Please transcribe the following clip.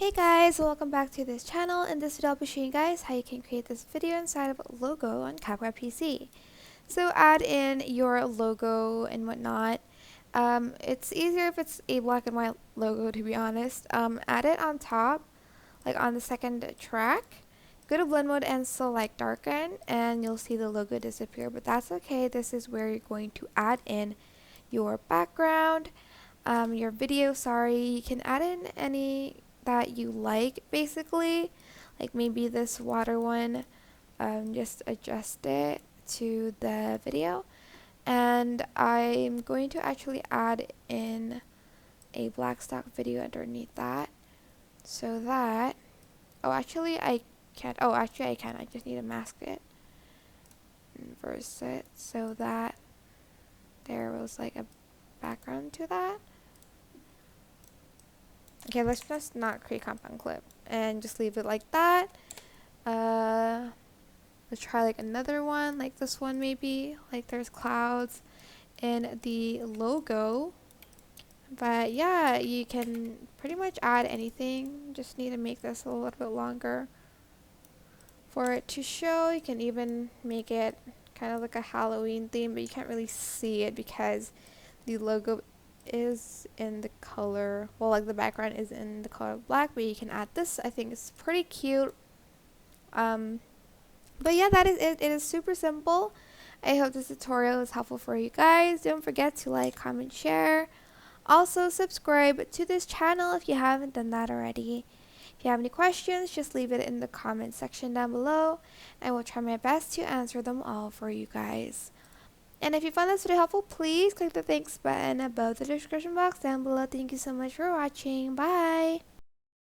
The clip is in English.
Hey guys, welcome back to this channel. In this video I'll be showing you guys how you can create this video inside of a logo on CapCut PC. So add in your logo and whatnot. It's easier if it's a black and white logo, to be honest. Add it on top, like on the second track. Go to blend mode and select darken and you'll see the logo disappear, but that's okay. This is where you're going to add in your background, your video, sorry. You can add in any that you like, basically, like maybe this water one. Just adjust it to the video, and I'm going to actually add in a black stock video underneath that, so that actually I can't. Actually I can. I just need to mask it, inverse it, so that there was like a background to that. Okay, let's just not create compound clip and just leave it like that. Let's try like another one, like this one maybe. Like there's clouds in the logo. But yeah, you can pretty much add anything. Just need to make this a little bit longer for it to show. You can even make it kind of like a Halloween theme, but you can't really see it because the logo is in the color, well, like the background is in the color of black, but you can add this. I think it's pretty cute. But yeah, that is it. It is super simple. I hope this tutorial is helpful for you guys. Don't forget to like, comment, share. Also subscribe to this channel if you haven't done that already. If you have any questions, just leave it in the comment section down below. I will try my best to answer them all for you guys. And if you found this video helpful, please click the thanks button above the description box down below. Thank you so much for watching. Bye!